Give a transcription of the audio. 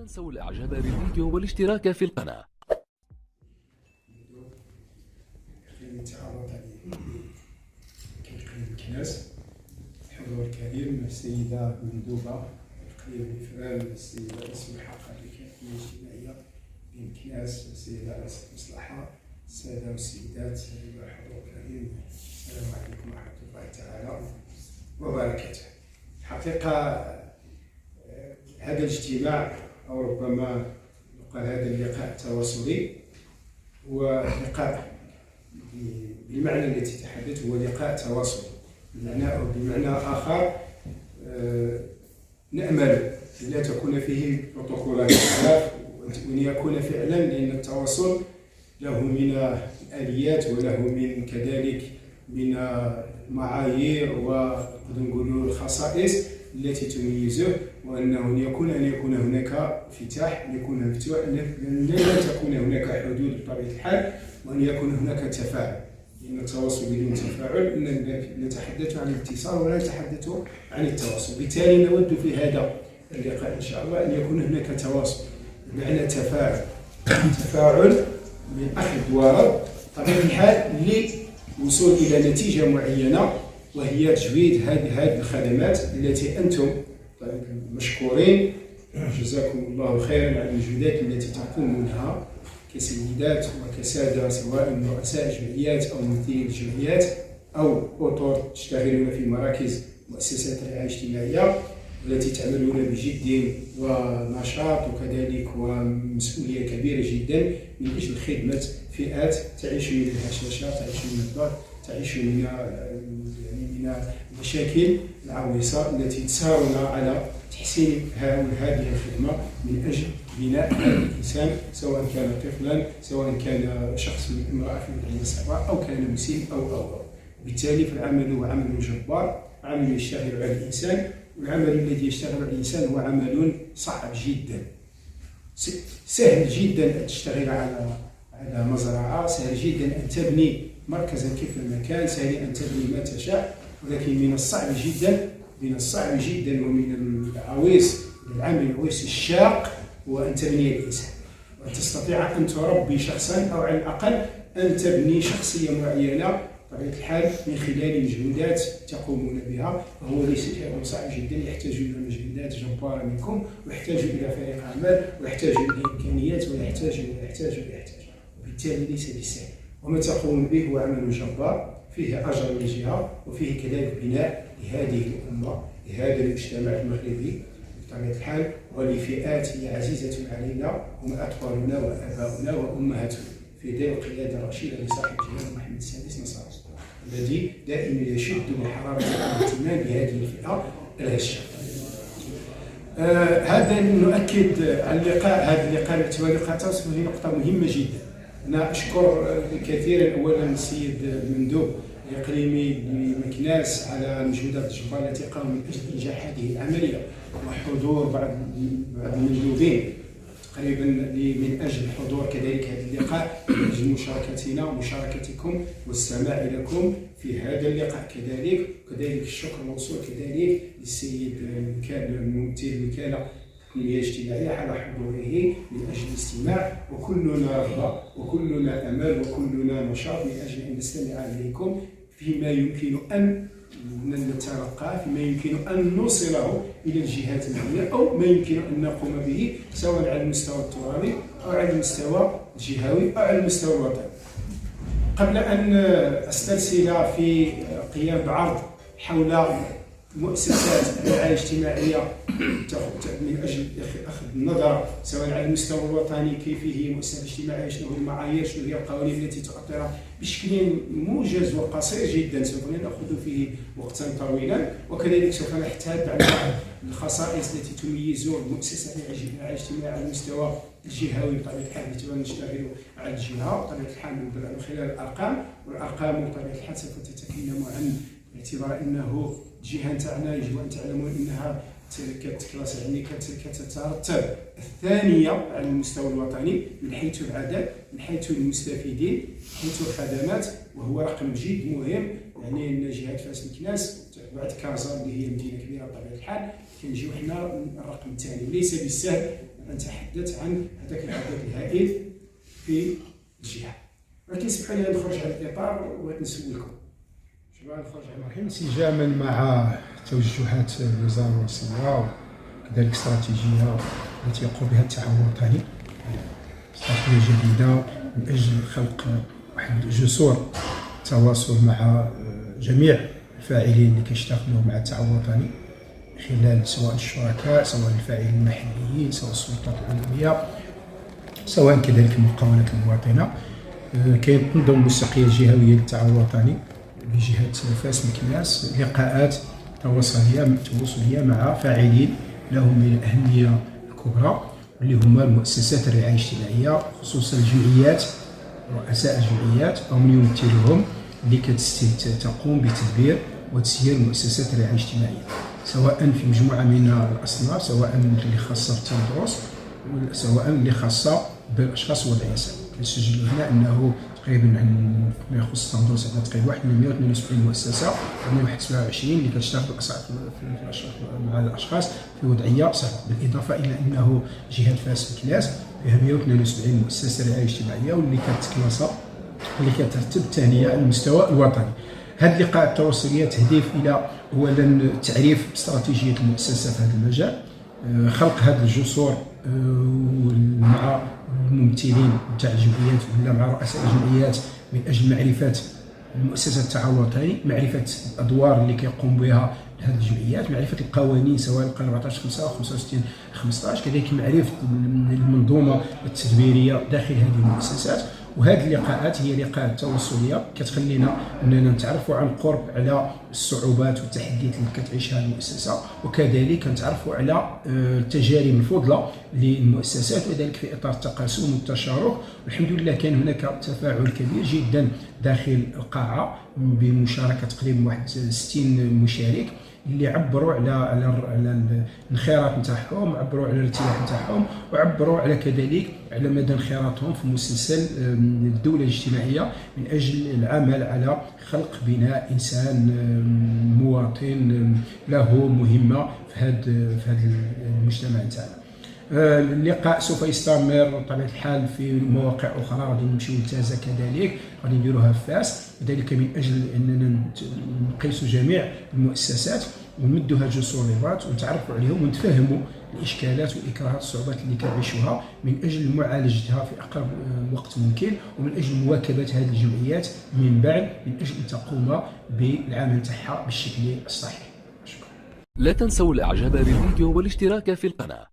تنسوا الاعجاب بالفيديو والاشتراك في القناة. تعرض عليه الكناس الحضور الكريم السيدة مندوبة إقليم الإفران، السيدة اسم الحلقة الإكاديمية الاجتماعية بالكناس، السيدة أنسة المصلحة، السادة والسيدات، الحضور الكريم، السلام عليكم ورحمة الله تعالى وبركاته. الحقيقة هذا الاجتماع أو ربما يقال هذا اللقاء التواصلي هو لقاء بالمعنى الذي تحدث، هو لقاء تواصلي بمعنى آخر. نأمل أن لا تكون فيه بروتوكولات خلاف، وأن يكون فعلا، لأن التواصل له من الآليات وله من كذلك من المعايير ونقولوا الخصائص التي تميزه، وأنه يكون هناك انفتاح، أن يكون مفتوح، أن لا تكون هناك حدود بطبيعة الحال، وأن يكون هناك تفاعل. لأن التواصل بدون تفاعل نتحدث عن الاتصال ولا نتحدث عن التواصل. بالتالي نود في هذا اللقاء إن شاء الله أن يكون هناك تواصل بمعنى تفاعل من أحد وغرض بطبيعة الحال للوصول إلى نتيجة معينة، وهي تجويد هذه الخدمات التي أنتم مشكورين، جزاكم الله خيرا على المجهودات التي تقومونها كسيدات وكسادة، سواء رؤساء جمعيات أو ممثلين الجمعيات أو أطر تشتغلون في مراكز مؤسسات الرعاية الاجتماعية، والتي تعملون بجد ونشاط وكذلك ومسؤولية كبيرة جدا من أجل خدمة فئات تعيش من الهشاشة، تعيش من الضغط، تعيش من المشاكل العويصة التي تسارنا على تحسين هذه الخدمة من أجل بناء هذا الإنسان، سواء كان طفلا، سواء كان شخص من امرأة في مدينة الصحراء، أو كان مسن أو. بالتالي فالعمل هو عمل جبار، عمل يشتغل على الإنسان، والعمل الذي يشتغل على الإنسان هو عمل صعب جدا. سهل جدا أن تشتغل على مزرعة، سهل جدا أن تبني مركزا كيف المكان، سهل أن تبني ما تشاء، ولكن من الصعب جدا ومن العويص، العمل العويص الشاق هو أن تبني الإنسان، وأن تستطيع أن تربي شخصا، أو على الأقل أن تبني شخصية معينة بطبيعة الحال من خلال مجهودات تقومون بها. وهو ليس شيء صعب جدا، يحتاج إلى مجهودات جبارة منكم، ويحتاج إلى فريق عمل، ويحتاج إلى إمكانيات، ويحتاج. وبالتالي ليس بالسهل، وما تقوم به هو عمل جبار فيه أجر من جهة، وفيه كذلك بناء لهذه الأمة، لهذا المجتمع المغربي بطبيعة الحال، ولفئات هي عزيزة علينا، هم أطفالنا وآباؤنا وأمهاتنا، في ذي القيادة الرشيدة لصاحب الجلالة محمد السادس نصر الله، الذي دائما يشد بحرارة الاهتمام بهذه الفئة الهشة. هذا نؤكد على هذا اللقاء باعتباره لقاء تواصل، هي نقطة مهمة جدا. أنا أشكر كثيرا أولا السيد مندوب الإقليمي لمكناس على المجهودات الجبارة التي قام من أجل إنجاح هذه العملية، وحضور بعض المندوبين تقريبا من أجل الحضور كذلك هذا اللقاء، من أجل مشاركتنا ومشاركتكم والسماع لكم في هذا اللقاء. كذلك الشكر موصول كذلك للسيد ممثل الوكالة التنمية الاجتماعية على حضوره من أجل الاستماع، وكلنا رغبة وكلنا أمل وكلنا نشاط من أجل أن نستمع إليكم فيما يمكن أن نتلقاه، فيما يمكن أن نوصله إلى الجهات المعنية، أو ما يمكن أن نقوم به سواء على المستوى الترابي أو على المستوى الجهوي أو على المستوى الوطني. قبل أن أسترسل في قيام بعرض حول مؤسسات الرعاية الاجتماعية من أجل أخذ النظر سواء على المستوى الوطني كيف هي مؤسسة اجتماعية، شنو هي المعايير، شنو هي القوانين التي تؤطرها بشكل موجز وقصير جدا، سوف نأخذ فيه وقتا طويلا، وكذلك سوف نحتاج على بعض الخصائص التي تميز المؤسسة الرعاية الاجتماعية على المستوى الجهوي بطبيعة الحال، باعتبار نشتغل على الجهة بطبيعة الحال من خلال الأرقام، والأرقام بطبيعة الحال سوف تتكلم عن باعتبار أنه الجهة نتاعنا يجب أن تعلموا أنها كتكلاس يعني كتترتب الثانية على المستوى الوطني من حيث العدد، من حيث المستفيدين، من حيث الخدمات، وهو رقم جد مهم. يعني أن جهة فاس مكناس بعد كازا اللي هي مدينة كبيرة بطبيعة الحال كنجيو حنا الرقم الثاني. ليس بالسهل نتحدث عن هذاك العدد الهائل في الجهه. ولكن اسمحوا لي نخرج على الاطار ونسولكم. شباب نخرج على الرحيم انسجاما مع توجهات الوزاره الوصيه وكذلك استراتيجيه التي يقوم بها التعاون الوطني، استراتيجيه جديده من اجل خلق واحد جسور التواصل مع جميع الفاعلين اللي كيشتغلوا مع التعاون الوطني، خلال سواء الشركاء سواء الفاعلين المحليين سواء السلطات العلويه سواء كذلك المقاولات المواطنه. كينظم المستقيه الجهويه للتعاون الوطني بجهه فاس مكناس لقاءات تواصليه مع فاعلين لهم من الاهميه الكبرى اللي هما المؤسسات الرعايه الاجتماعيه، خصوصا الجمعيات، رؤساء الجمعيات او من يمثلهم اللي تقوم بتدبير وتسيير مؤسسات الرعايه الاجتماعيه، سواء في مجموعه من الاصناف، سواء اللي خاصه بالتندروس سواء اللي خاصه بالاشخاص والانسان. كنسجل هنا انه تقريبا ما يخص التندروس عندنا تقريبا 172 مؤسسه، عندنا واحد 27 اللي كتشتغل مع الاشخاص في وضعيه صعبه، بالاضافه الى انه جهه فاس مكناس فيها 172 مؤسسه رعايه اجتماعيه واللي كتكلاصا اللي كترتب الثانيه على المستوى الوطني. هذا اللقاء التواصلي تهدف الى اولا تعريف استراتيجيه المؤسسه في هذا المجال، خلق هذه الجسور مع الممثلين تاع الجمعيات ولا مع رؤساء الجمعيات من اجل معرفه المؤسسه التعاون الوطني، معرفه الادوار اللي كيقوم بها هذه الجمعيات، معرفه القوانين سواء القانون 14/5 او 65/15، كذلك معرفه المنظومه التدبيريه داخل هذه المؤسسات. وهذه اللقاءات هي لقاءات تواصليه كتخلينا اننا نتعرفوا عن قرب على الصعوبات والتحديات اللي كتعيشها المؤسسه، وكذلك نتعرفوا على التجارب الفضلى للمؤسسات، وذلك في اطار التقاسم والتشارك. والحمد لله كان هناك تفاعل كبير جدا داخل القاعه بمشاركه تقريبا واحد 60 مشارك اللي عبروا على الانخراط نتاعهم، عبروا على الارتياح نتاعهم، وعبروا على كذلك على مدى انخراطهم في مسلسل الدوله الاجتماعيه من اجل العمل على خلق بناء انسان مواطن له مهمه في هذا المجتمع نتاعنا. اللقاء سوف يستمر بطبيعه الحال في مواقع اخرى، غادي نمشيو لتازا كذلك، غادي نديروها في فاس، وذلك من اجل اننا نقيسوا جميع المؤسسات ونمدوها جسور رباط ونتعرفوا عليهم ونتفهموا الاشكالات والاكراهات والصعوبات اللي كنعيشوها من اجل معالجتها في اقرب وقت ممكن، ومن اجل مواكبه هذه الجمعيات من بعد من اجل ان تقوم بالعمل تاعها بالشكل الصحيح. شكرا. لا تنسوا الاعجاب بالفيديو والاشتراك في القناة.